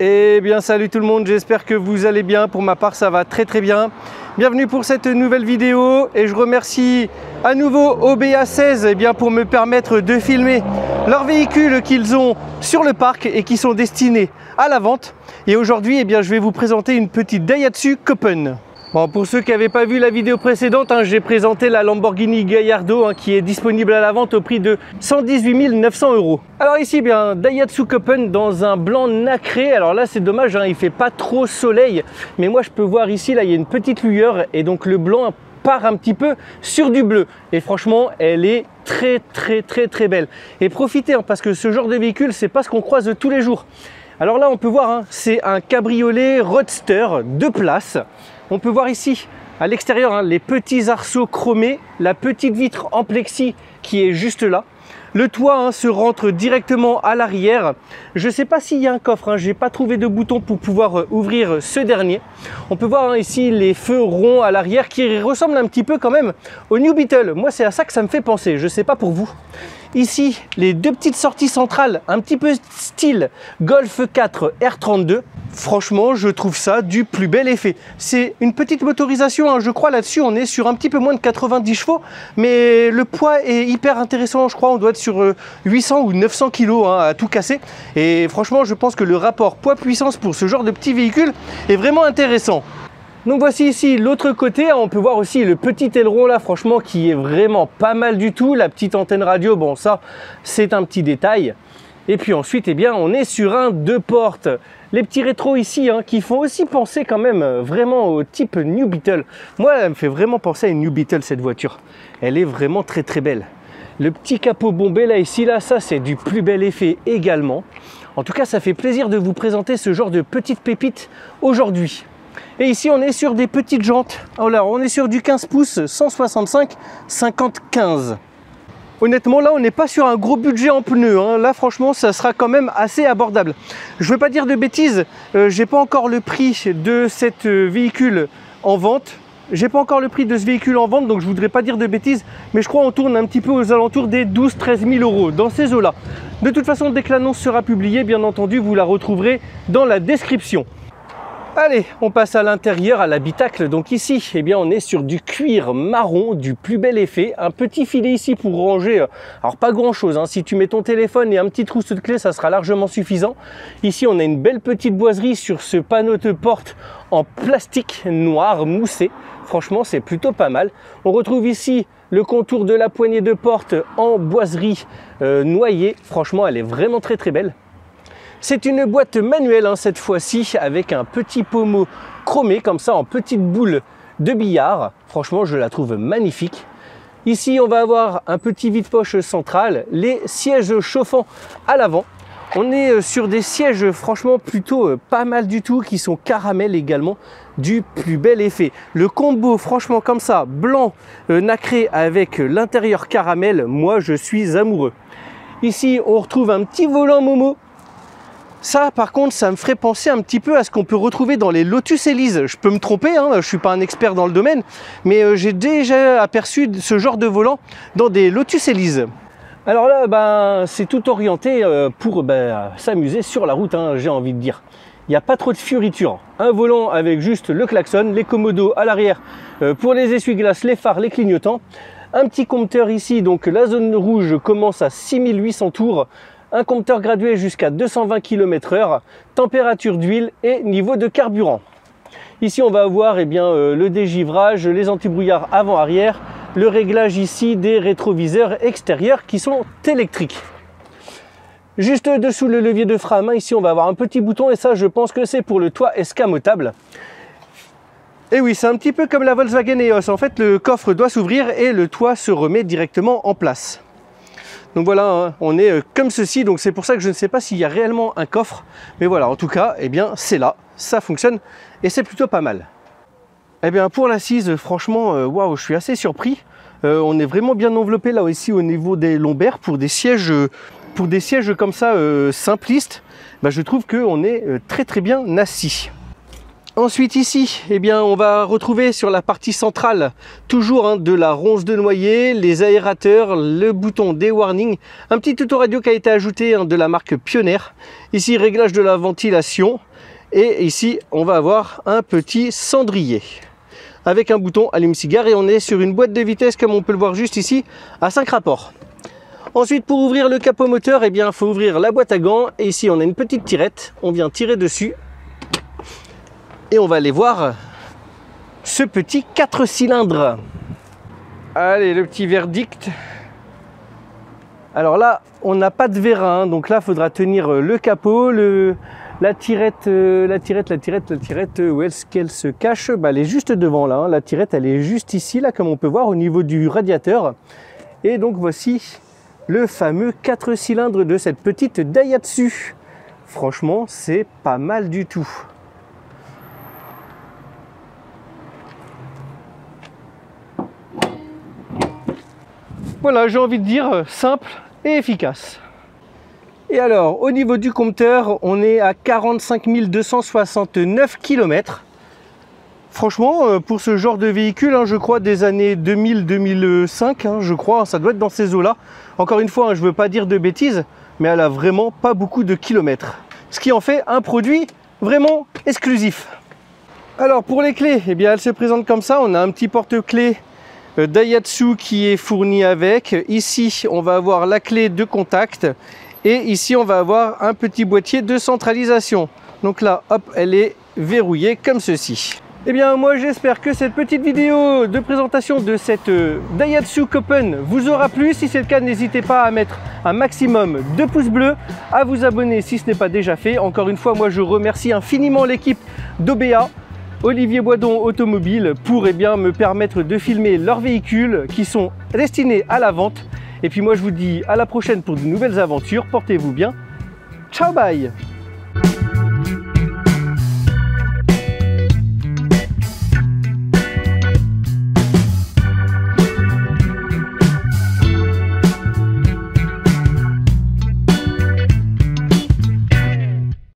Eh bien salut tout le monde, j'espère que vous allez bien. Pour ma part ça va très bien. Bienvenue pour cette nouvelle vidéo et je remercie à nouveau OBA16 pour me permettre de filmer leurs véhicules qu'ils ont sur le parc et qui sont destinés à la vente. Et aujourd'hui je vais vous présenter une petite Daihatsu Copen. Bon, pour ceux qui n'avaient pas vu la vidéo précédente, j'ai présenté la Lamborghini Gallardo qui est disponible à la vente au prix de 118 900 €. Alors ici, Daihatsu Copen dans un blanc nacré. Alors là, c'est dommage, il fait pas trop soleil, mais moi je peux voir ici, là, il y a une petite lueur et donc le blanc part un petit peu sur du bleu. Et franchement, elle est très belle. Et profitez, parce que ce genre de véhicule, c'est pas ce qu'on croise tous les jours. Alors là, on peut voir, c'est un cabriolet roadster 2 places. On peut voir ici, à l'extérieur, les petits arceaux chromés, la petite vitre en plexi qui est juste là. Le toit se rentre directement à l'arrière. Je ne sais pas s'il y a un coffre, je n'ai pas trouvé de bouton pour pouvoir ouvrir ce dernier. On peut voir ici les feux ronds à l'arrière qui ressemblent un petit peu quand même au New Beetle. Moi, c'est à ça que ça me fait penser, je ne sais pas pour vous. Ici, les deux petites sorties centrales, un petit peu style Golf 4 R32. Franchement, je trouve ça du plus bel effet. C'est une petite motorisation, je crois là-dessus, on est sur un petit peu moins de 90 chevaux, mais le poids est hyper intéressant, je crois, on doit être sur 800 ou 900 kg à tout casser. Et franchement, je pense que le rapport poids-puissance pour ce genre de petit véhicule est vraiment intéressant. Donc voici ici l'autre côté, on peut voir aussi le petit aileron là, franchement, qui est vraiment pas mal du tout. La petite antenne radio, bon ça, c'est un petit détail. Et puis ensuite, on est sur un 2 portes. Les petits rétros ici, qui font aussi penser quand même vraiment au type New Beetle. Moi, elle me fait vraiment penser à une New Beetle, cette voiture. Elle est vraiment très belle. Le petit capot bombé là, ici, là, ça c'est du plus bel effet également. En tout cas, ça fait plaisir de vous présenter ce genre de petites pépites aujourd'hui. Et ici, on est sur des petites jantes. Alors, on est sur du 15 pouces 165 50/15. Honnêtement, là, on n'est pas sur un gros budget en pneus. Là, franchement, ça sera quand même assez abordable. Je ne veux pas dire de bêtises. J'ai pas encore le prix de cet véhicule en vente. J'ai pas encore le prix de ce véhicule en vente, donc je voudrais pas dire de bêtises. Mais je crois qu'on tourne un petit peu aux alentours des 12-13 000 €, dans ces eaux-là. De toute façon, dès que l'annonce sera publiée, bien entendu, vous la retrouverez dans la description. Allez, on passe à l'intérieur, à l'habitacle. Donc ici, on est sur du cuir marron, du plus bel effet. Un petit filet ici pour ranger, alors pas grand chose. Si tu mets ton téléphone et un petit trousseau de clés, ça sera largement suffisant. Ici, on a une belle petite boiserie sur ce panneau de porte en plastique noir moussé. Franchement, c'est plutôt pas mal. On retrouve ici le contour de la poignée de porte en boiserie noyée. Franchement, elle est vraiment très belle. C'est une boîte manuelle cette fois-ci avec un petit pommeau chromé comme ça en petite boule de billard. Franchement, je la trouve magnifique. Ici, on va avoir un petit vide-poche central, les sièges chauffants à l'avant. On est sur des sièges franchement plutôt pas mal du tout qui sont caramel également, du plus bel effet. Le combo franchement comme ça, blanc nacré avec l'intérieur caramel, moi je suis amoureux. Ici, on retrouve un petit volant Momo. Ça, par contre, ça me ferait penser un petit peu à ce qu'on peut retrouver dans les Lotus Elise. Je peux me tromper, je ne suis pas un expert dans le domaine, mais j'ai déjà aperçu ce genre de volant dans des Lotus Elise. Alors là, c'est tout orienté pour s'amuser sur la route, j'ai envie de dire. Il n'y a pas trop de fioritures. Un volant avec juste le klaxon, les commodos à l'arrière pour les essuie-glaces, les phares, les clignotants. Un petit compteur ici, donc la zone rouge commence à 6800 tours. Un compteur gradué jusqu'à 220 km/h, température d'huile et niveau de carburant. Ici, on va avoir le dégivrage, les antibrouillards avant-arrière, le réglage ici des rétroviseurs extérieurs qui sont électriques. Juste dessous le levier de frein à main, ici, on va avoir un petit bouton et ça, je pense que c'est pour le toit escamotable. Et oui, c'est un petit peu comme la Volkswagen EOS. En fait, le coffre doit s'ouvrir et le toit se remet directement en place. Donc voilà, on est comme ceci, donc c'est pour ça que je ne sais pas s'il y a réellement un coffre. Mais voilà, en tout cas, c'est là, ça fonctionne et c'est plutôt pas mal. Pour l'assise, franchement, waouh, je suis assez surpris. On est vraiment bien enveloppé là aussi au niveau des lombaires pour des sièges comme ça simplistes. Je trouve qu'on est très bien assis. Ensuite ici, eh bien, on va retrouver sur la partie centrale toujours de la ronce de noyer, les aérateurs, le bouton des warnings, un petit autoradio qui a été ajouté de la marque Pioneer. Ici, réglage de la ventilation et ici, on va avoir un petit cendrier avec un bouton allume-cigare et on est sur une boîte de vitesse comme on peut le voir juste ici à 5 rapports. Ensuite, pour ouvrir le capot moteur, eh bien, il faut ouvrir la boîte à gants et ici, on a une petite tirette, on vient tirer dessus. Et on va aller voir ce petit 4 cylindres. Allez, le petit verdict. Alors là, on n'a pas de vérin, donc là, il faudra tenir le capot, la tirette, où est-ce qu'elle se cache? Elle est juste devant là, la tirette, elle est juste ici, là, comme on peut voir, au niveau du radiateur. Et donc, voici le fameux 4 cylindres de cette petite Daihatsu. Franchement, c'est pas mal du tout. Voilà, j'ai envie de dire simple et efficace. Et alors, au niveau du compteur, on est à 45 269 km. Franchement, pour ce genre de véhicule, je crois des années 2000-2005, je crois, ça doit être dans ces eaux-là. Encore une fois, je ne veux pas dire de bêtises, mais elle a vraiment pas beaucoup de kilomètres. Ce qui en fait un produit vraiment exclusif. Alors, pour les clés, eh bien, elles se présentent comme ça. On a un petit porte-clés Daihatsu qui est fourni avec. Ici, on va avoir la clé de contact et ici, on va avoir un petit boîtier de centralisation. Donc là, hop, elle est verrouillée comme ceci. Eh bien, moi, j'espère que cette petite vidéo de présentation de cette Daihatsu Copen vous aura plu. Si c'est le cas, n'hésitez pas à mettre un maximum de pouces bleus, à vous abonner si ce n'est pas déjà fait. Encore une fois, moi, je remercie infiniment l'équipe d'OBA, Olivier Boisdon Automobile, pour me permettre de filmer leurs véhicules qui sont destinés à la vente. Et puis moi je vous dis à la prochaine pour de nouvelles aventures, portez-vous bien, ciao bye.